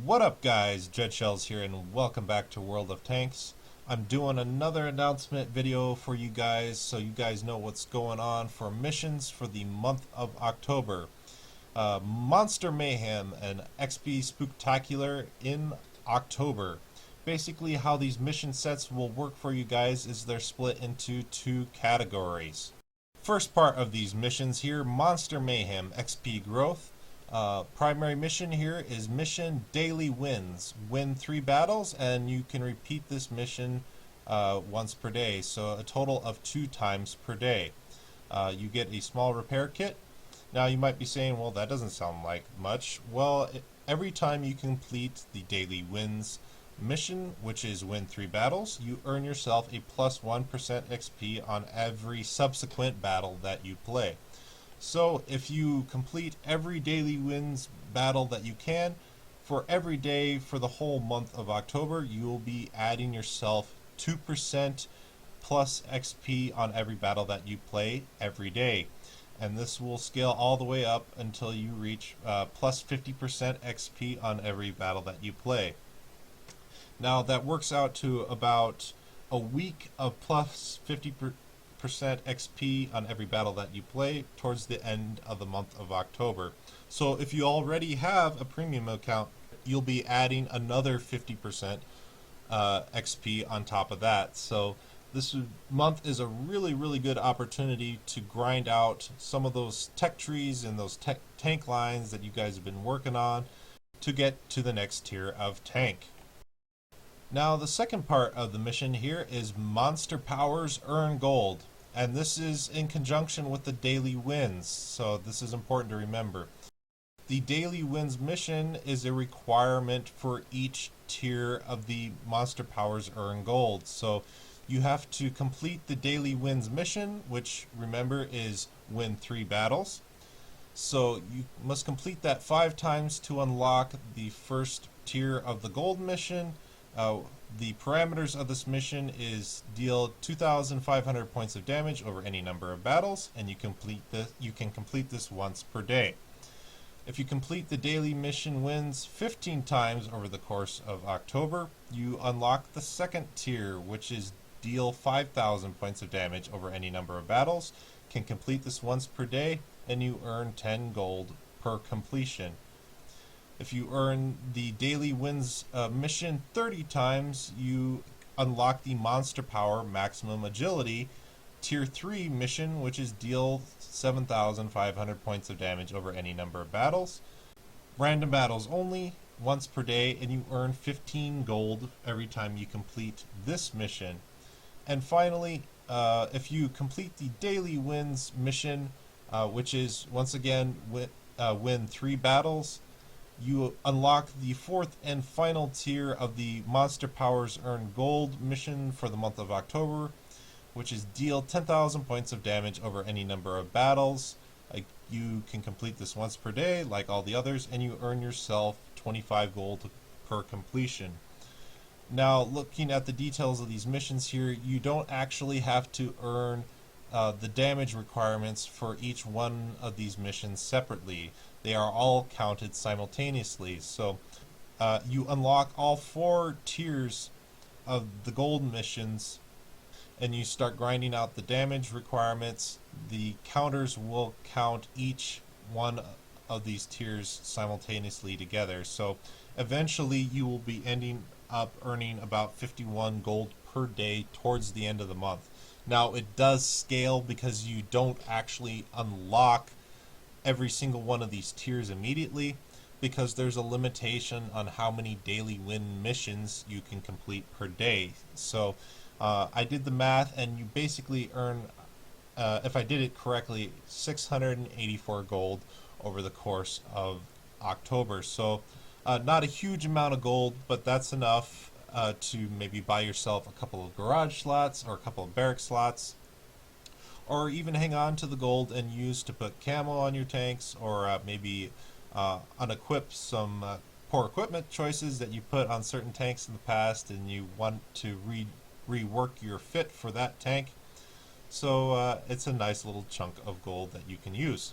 What up guys, Dreadshells here and welcome back to World of Tanks. I'm doing another announcement video for you guys so you guys know what's going on for missions for the month of October. Monster Mayhem and XP Spooktacular in October. Basically how these mission sets will work for you guys is they're split into two categories. First part of these missions here, Monster Mayhem XP Growth. Primary mission here is mission daily wins. Win 3 battles and you can repeat this mission once per day, so a total of 2 times per day. You get a small repair kit. Now you might be saying, well, that doesn't sound like much. Well, every time you complete the daily wins mission, which is win 3 battles, you earn yourself a plus 1% XP on every subsequent battle that you play. So if you complete every daily wins battle that you can, for every day for the whole month of October, you will be adding yourself 2% plus XP on every battle that you play every day. And this will scale all the way up until you reach plus 50% XP on every battle that you play. Now that works out to about a week of plus 50% XP on every battle that you play towards the end of the month of October. So if you already have a premium account, you'll be adding another 50% XP on top of that. So this month is a really good opportunity to grind out some of those tech trees and those tank lines that you guys have been working on to get to the next tier of tank. Now the second part of the mission here is Monster Powers Earn Gold. And this is in conjunction with the daily wins, so this is important to remember. The daily wins mission is a requirement for each tier of the Monster Powers Earn Gold. So you have to complete the daily wins mission, which remember is win 3 battles. So you must complete that 5 times to unlock the first tier of the gold mission. The parameters of this mission is deal 2,500 points of damage over any number of battles, and you can complete this once per day. If you complete the daily mission wins 15 times over the course of October, you unlock the second tier, which is deal 5,000 points of damage over any number of battles. Can complete this once per day, and you earn 10 gold per completion. If you earn the daily wins mission 30 times, you unlock the Monster Power Maximum Agility Tier 3 mission, which is deal 7,500 points of damage over any number of battles. Random battles only, once per day, and you earn 15 gold every time you complete this mission. And finally, if you complete the daily wins mission, which is once again win 3 battles, you unlock the 4th and final tier of the Monster Powers Earn Gold mission for the month of October, which is deal 10,000 points of damage over any number of battles. You can complete this once per day like all the others, and you earn yourself 25 gold per completion. Now looking at the details of these missions here, you don't actually have to earn the damage requirements for each one of these missions separately. They are all counted simultaneously. So you unlock all 4 tiers of the gold missions and you start grinding out the damage requirements. The counters will count each one of these tiers simultaneously together. So eventually you will be ending up earning about 51 gold per day towards the end of the month. Now it does scale because you don't actually unlock every single one of these tiers immediately, because there's a limitation on how many daily win missions you can complete per day. So I did the math, and you basically earn, if I did it correctly, 684 gold over the course of October. So not a huge amount of gold, but that's enough to maybe buy yourself a couple of garage slots or a couple of barrack slots, or even hang on to the gold and use to put camo on your tanks, or maybe unequip some poor equipment choices that you put on certain tanks in the past and you want to rework your fit for that tank. So it's a nice little chunk of gold that you can use.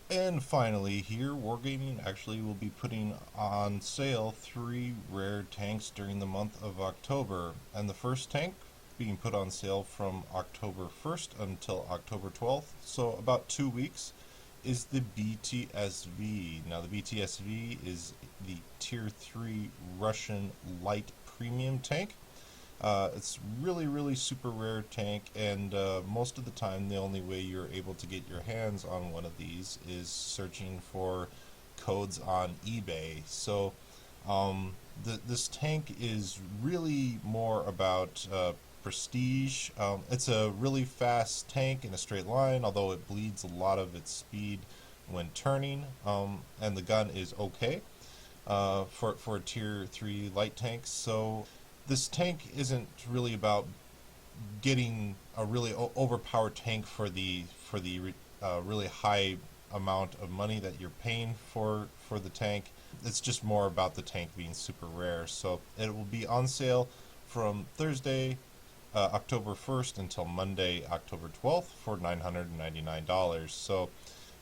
And finally here, Wargaming actually will be putting on sale 3 rare tanks during the month of October. And the first tank being put on sale from October 1st until October 12th, so about 2 weeks, is the BTSV. Now the BTSV is the Tier 3 Russian light premium tank. It's really super rare tank, and most of the time the only way you're able to get your hands on one of these is searching for codes on eBay. So this tank is really more about prestige. It's a really fast tank in a straight line, although it bleeds a lot of its speed when turning, and the gun is okay for a tier 3 light tank. So this tank isn't really about getting a really overpowered tank for the really high amount of money that you're paying for the tank. It's just more about the tank being super rare. So it will be on sale from Thursday, October 1st until Monday, October 12th for $999. So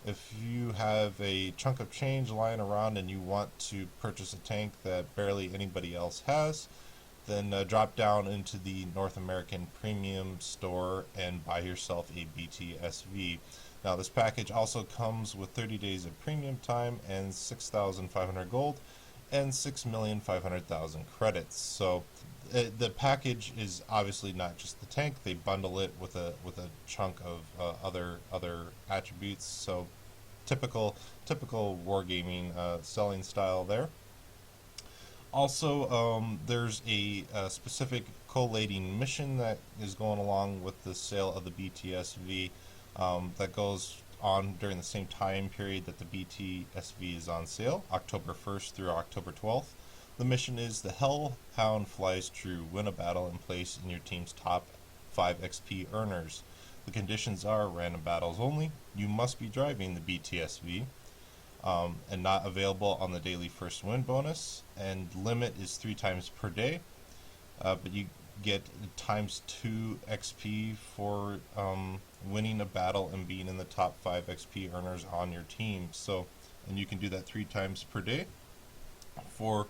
if you have a chunk of change lying around and you want to purchase a tank that barely anybody else has, then drop down into the North American Premium store and buy yourself a BTSV. Now this package also comes with 30 days of premium time and 6,500 gold and 6,500,000 credits. So the package is obviously not just the tank. They bundle it with a chunk of other attributes. So typical wargaming selling style there. Also, there's a specific collating mission that is going along with the sale of the BTSV that goes on during the same time period that the BTSV is on sale, October 1st through October 12th. The mission is the Hellhound Flies True. Win a battle and place in your team's top 5 XP earners. The conditions are random battles only. You must be driving the BTSV. And not available on the daily first win bonus, and limit is 3 times per day, but you get times 2 XP for winning a battle and being in the top 5 XP earners on your team. So, and you can do that 3 times per day for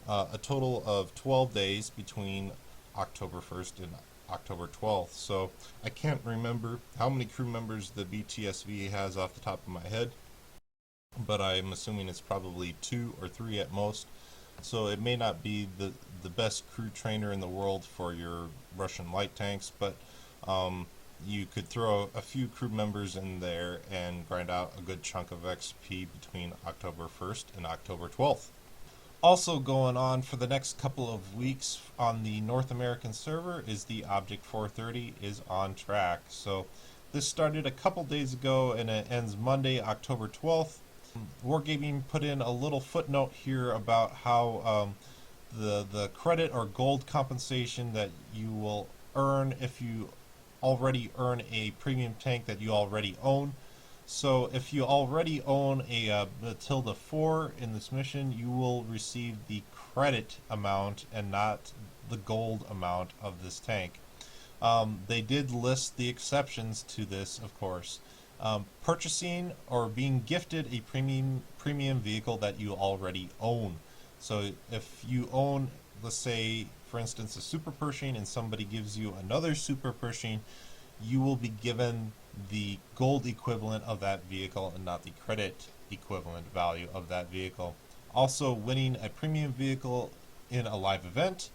a total of 12 days between October 1st and October 12th. So I can't remember how many crew members the BTSV has off the top of my head, but I'm assuming it's probably 2 or 3 at most. So it may not be the best crew trainer in the world for your Russian light tanks, but you could throw a few crew members in there and grind out a good chunk of XP between October 1st and October 12th. Also going on for the next couple of weeks on the North American server is the Object 430 is on track. So this started a couple days ago and it ends Monday, October 12th. Wargaming put in a little footnote here about how the credit or gold compensation that you will earn if you already earn a premium tank that you already own. So if you already own a Matilda 4 in this mission, you will receive the credit amount and not the gold amount of this tank. They did list the exceptions to this, of course. Purchasing or being gifted a premium vehicle that you already own. So if you own, let's say for instance, a Super Pershing and somebody gives you another Super Pershing, you will be given the gold equivalent of that vehicle and not the credit equivalent value of that vehicle. Also, winning a premium vehicle in a live event.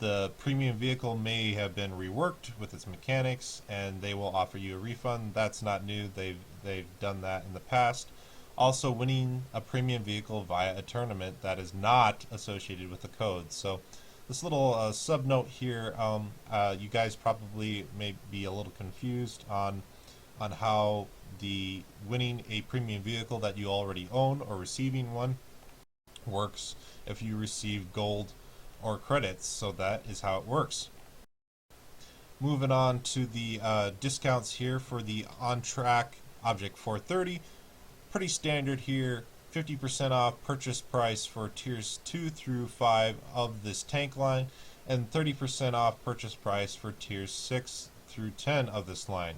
The premium vehicle may have been reworked with its mechanics and they will offer you a refund. That's not new. They've done that in the past. Also, winning a premium vehicle via a tournament that is not associated with the code. So this little sub note here, you guys probably may be a little confused on how the winning a premium vehicle that you already own or receiving one works if you receive gold or credits. So that is how it works. Moving on to the discounts here for the on-track Object 430. Pretty standard here. 50% off purchase price for tiers 2 through 5 of this tank line, and 30% off purchase price for tiers 6 through 10 of this line.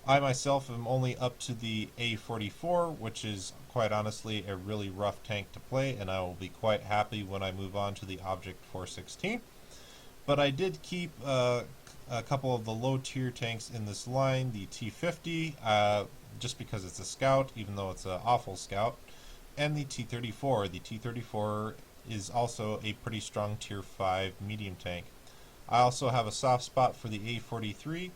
I myself am only up to the A44, which is quite honestly a really rough tank to play, and I will be quite happy when I move on to the Object 416. But I did keep a couple of the low tier tanks in this line, the T50, just because it's a scout, even though it's an awful scout, and the T34. The T34 is also a pretty strong tier 5 medium tank. I also have a soft spot for the A43.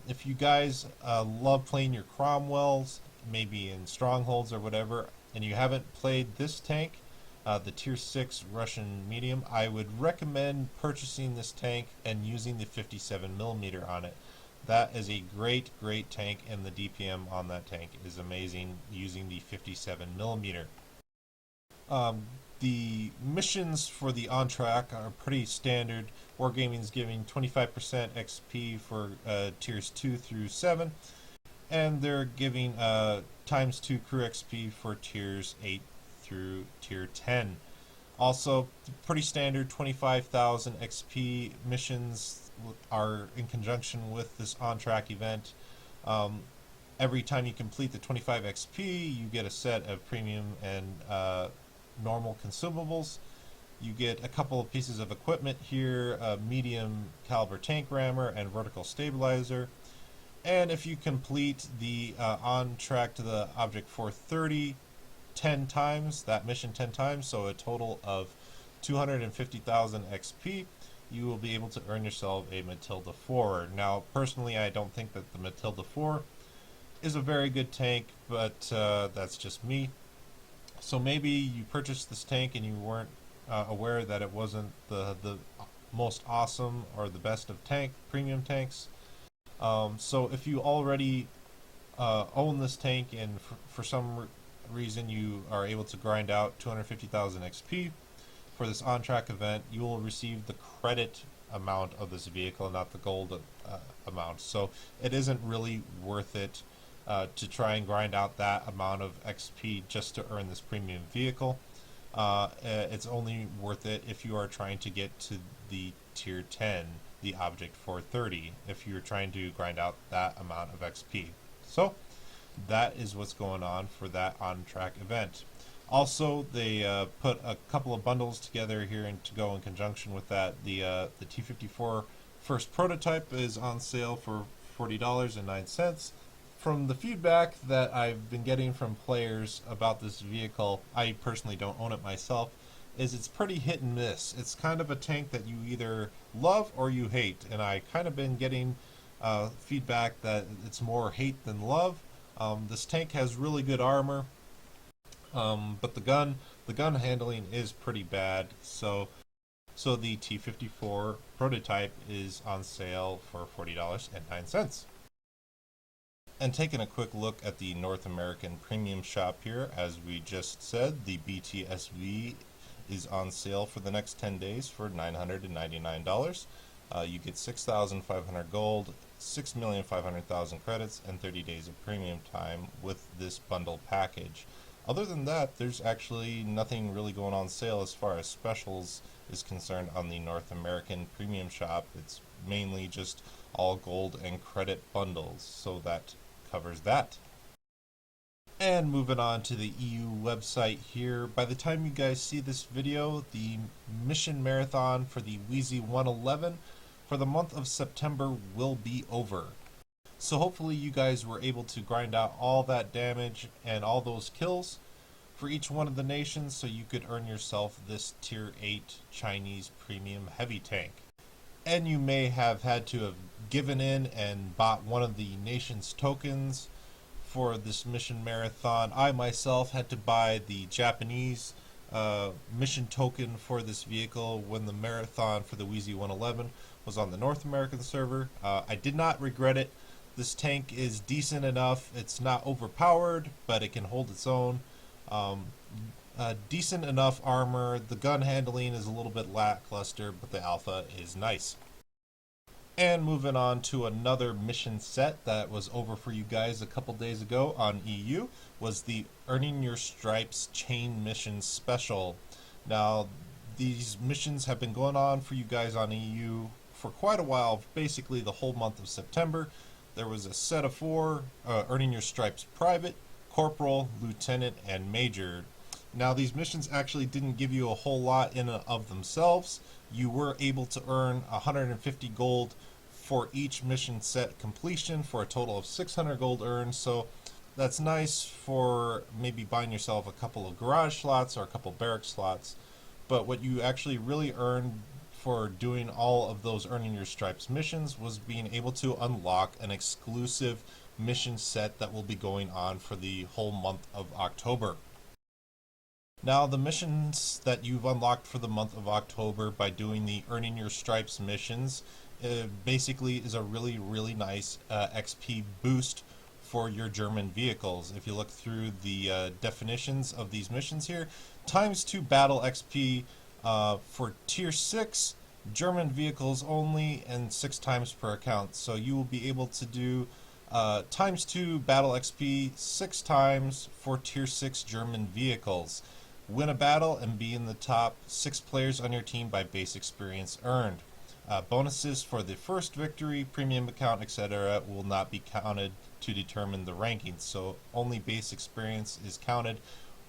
If you guys love playing your Cromwells, maybe in strongholds or whatever, and you haven't played this tank, the tier 6 Russian medium, I would recommend purchasing this tank and using the 57mm on it. That is a great tank, and the DPM on that tank is amazing using the 57mm. The missions for the on track are pretty standard. Wargaming is giving 25% XP for tiers 2 through 7, and they're giving times 2 crew XP for tiers 8 through tier 10. Also, pretty standard 25,000 XP missions are in conjunction with this on track event. Every time you complete the 25 XP, you get a set of premium and normal consumables. You get a couple of pieces of equipment here, a medium caliber tank rammer and vertical stabilizer. And if you complete the on track to the Object 430 10 times, that mission 10 times, so a total of 250,000 XP, you will be able to earn yourself a Matilda 4. Now, personally, I don't think that the Matilda 4 is a very good tank, but that's just me. So maybe you purchased this tank and you weren't aware that it wasn't the most awesome or the best of premium tanks. So if you already own this tank and for some reason you are able to grind out 250,000 XP for this on-track event, you will receive the credit amount of this vehicle, not the gold amount. So it isn't really worth it to try and grind out that amount of XP just to earn this premium vehicle. It's only worth it if you are trying to get to the tier 10, the Object 430, if you're trying to grind out that amount of XP. So that is what's going on for that on-track event. Also, they put a couple of bundles together here and to go in conjunction with that. The T54 first prototype is on sale for $40.09. From the feedback that I've been getting from players about this vehicle, I personally don't own it myself, is it's pretty hit and miss. It's kind of a tank that you either love or you hate, and I kind of been getting feedback that it's more hate than love. This tank has really good armor, but the gun handling is pretty bad. So the T54 prototype is on sale for $40.09. And taking a quick look at the North American premium shop here, as we just said, the BTSV is on sale for the next 10 days for $999. You get 6,500 gold, 6,500,000 credits, and 30 days of premium time with this bundle package. Other than that, there's actually nothing really going on sale as far as specials is concerned on the North American premium shop. It's mainly just all gold and credit bundles, so that covers that. And moving on to the EU website here, by the time you guys see this video, the mission marathon for the Weazy 111 for the month of September will be over. So hopefully you guys were able to grind out all that damage and all those kills for each one of the nations so you could earn yourself this tier 8 Chinese premium heavy tank. And you may have had to have given in and bought one of the nation's tokens for this mission marathon. I myself had to buy the Japanese mission token for this vehicle when the marathon for the Weazy 111 was on the North American server. I did not regret it. This tank is decent enough. It's not overpowered, but it can hold its own. Decent enough armor. The gun handling is a little bit lackluster, but the alpha is nice. And moving on to another mission set that was over for you guys a couple days ago on EU was the Earning Your Stripes Chain Mission Special. Now, these missions have been going on for you guys on EU for quite a while, basically the whole month of September. there was a set of 4, earning your stripes private, corporal, lieutenant, and major. Now these missions actually didn't give you a whole lot in and of themselves. You were able to earn 150 gold for each mission set completion for a total of 600 gold earned, so that's nice for maybe buying yourself a couple of garage slots or a couple barrack slots. But what you actually really earned for doing all of those earning your stripes missions was being able to unlock an exclusive mission set that will be going on for the whole month of October. Now the missions that you've unlocked for the month of October by doing the earning your stripes missions basically is a really nice XP boost for your German vehicles. If you look through the definitions of these missions here, ×2 battle XP for tier 6 German vehicles only, and 6 times per account. So you will be able to do ×2 battle XP 6 times for tier 6 German vehicles. Win a battle and be in the top 6 players on your team by base experience earned. Bonuses for the first victory, premium account, etc. will not be counted to determine the rankings. So only base experience is counted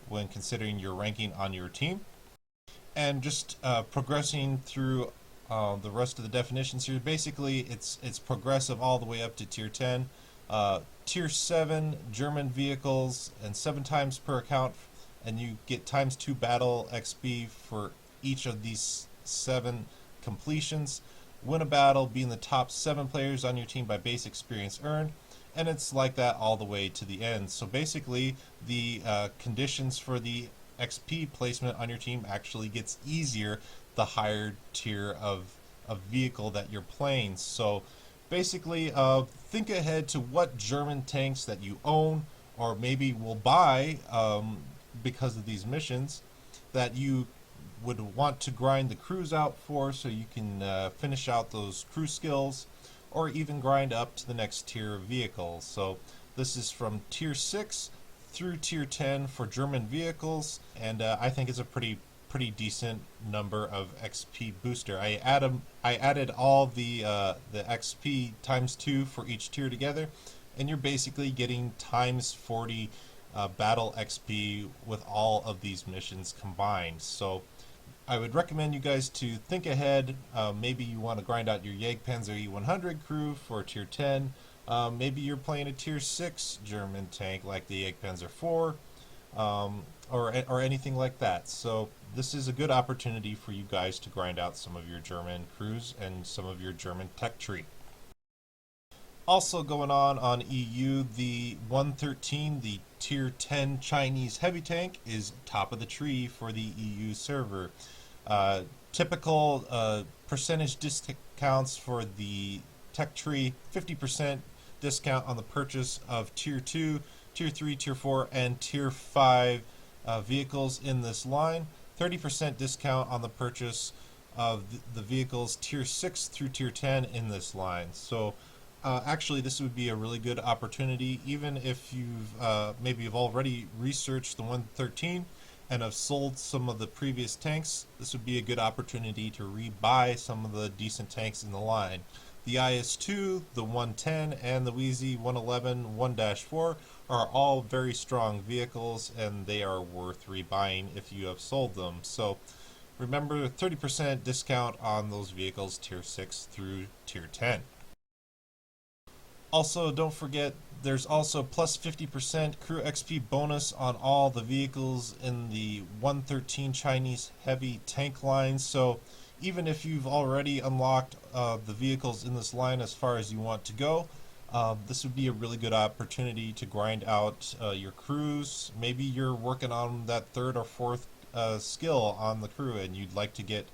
when considering your ranking on your team. And just progressing through the rest of the definitions here, basically it's progressive all the way up to tier 10. Tier 7 German vehicles and 7 times per account, and you get ×2 battle XP for each of these 7 completions. Win a battle, be in the top 7 players on your team by base experience earned, and it's like that all the way to the end. So basically the conditions for the XP placement on your team actually gets easier the higher tier of vehicle that you're playing. So basically think ahead to what German tanks that you own or maybe will buy because of these missions that you would want to grind the crews out for, so you can finish out those crew skills or even grind up to the next tier of vehicles. So this is from tier 6 through tier 10 for German vehicles, and I think it's a pretty decent number of XP booster. I added all the XP ×2 for each tier together, and you're basically getting ×40 battle XP with all of these missions combined. So I would recommend you guys to think ahead. Maybe you want to grind out your Jagdpanzer E100 crew for tier 10. Maybe you're playing a tier 6 German tank like the Jagdpanzer 4 or anything like that. So this is a good opportunity for you guys to grind out some of your German crews and some of your German tech tree. Also going on EU, the 113, the tier 10 Chinese heavy tank, is top of the tree for the EU server. Typical percentage discounts for the tech tree: 50% discount on the purchase of tier 2, tier 3, tier 4, and tier 5 vehicles in this line. 30% discount on the purchase of the vehicles tier 6 through tier 10 in this line. So actually this would be a really good opportunity, even if you've already researched the 113 and have sold some of the previous tanks. This would be a good opportunity to rebuy some of the decent tanks in the line. The IS-2, the 110, and the Weazy 111 1-4 are all very strong vehicles, and they are worth rebuying if you have sold them. So remember, 30% discount on those vehicles tier 6 through tier 10. Also, don't forget, there's also plus 50% crew XP bonus on all the vehicles in the 113 Chinese heavy tank line. So even if you've already unlocked the vehicles in this line as far as you want to go, this would be a really good opportunity to grind out your crews. Maybe you're working on that 3rd or 4th skill on the crew, and you'd like to get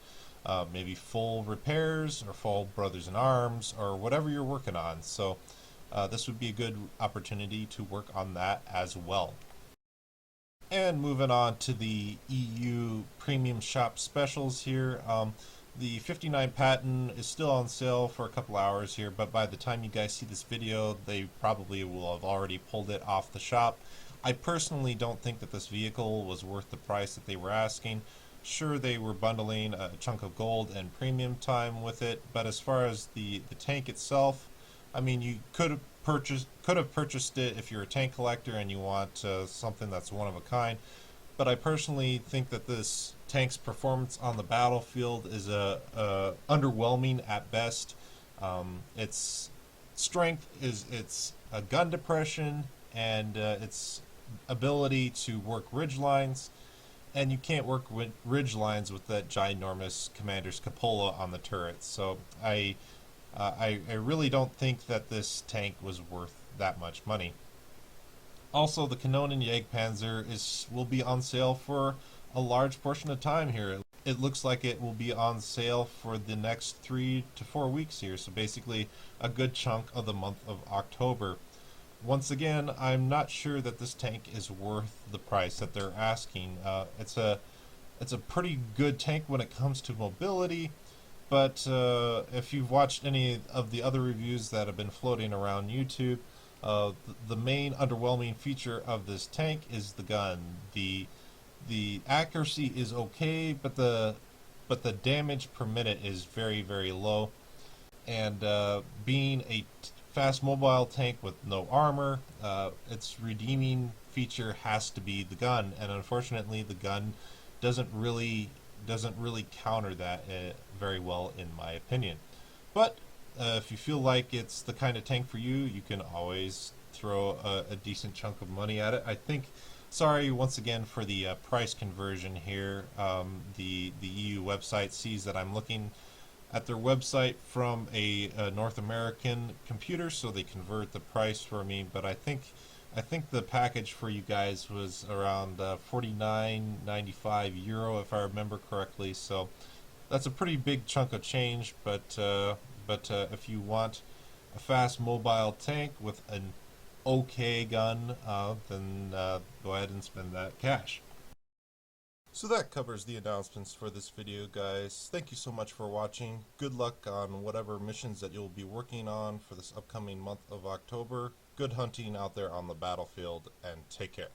maybe full repairs or full brothers in arms or whatever you're working on. So this would be a good opportunity to work on that as well. And moving on to the EU premium shop specials here. The 59 patent is still on sale for a couple hours here, but by the time you guys see this video, they probably will have already pulled it off the shop. I personally don't think that this vehicle was worth the price that they were asking. Sure, they were bundling a chunk of gold and premium time with it, but as far as the tank itself, I mean, you could could have purchased it if you're a tank collector and you want something that's one of a kind. But I personally think that this tank's performance on the battlefield is underwhelming at best. Its strength is its gun depression and its ability to work ridge lines, and you can't work with ridge lines with that ginormous Commander's cupola on the turret. So I really don't think that this tank was worth that much money. Also, the Kanonen Jagdpanzer will be on sale for a large portion of time here. It looks like it will be on sale for the next 3 to 4 weeks here, so basically a good chunk of the month of October. Once again, I'm not sure that this tank is worth the price that they're asking. It's a pretty good tank when it comes to mobility, but if you've watched any of the other reviews that have been floating around YouTube, the main underwhelming feature of this tank is the gun. The accuracy is okay, but the damage per minute is very, very low. And being a fast mobile tank with no armor, its redeeming feature has to be the gun, and unfortunately the gun doesn't really counter that very well, in my opinion. But if you feel like it's the kind of tank for you, you can always throw a decent chunk of money at it. I think, sorry once again for the price conversion here. The EU website sees that I'm looking at their website from a North American computer, so they convert the price for me. But I think the package for you guys was around 49.95 euro, if I remember correctly. So that's a pretty big chunk of change. But if you want a fast mobile tank with an okay gun, then go ahead and spend that cash. So that covers the announcements for this video, guys. Thank you so much for watching. Good luck on whatever missions that you'll be working on for this upcoming month of October. Good hunting out there on the battlefield, and take care.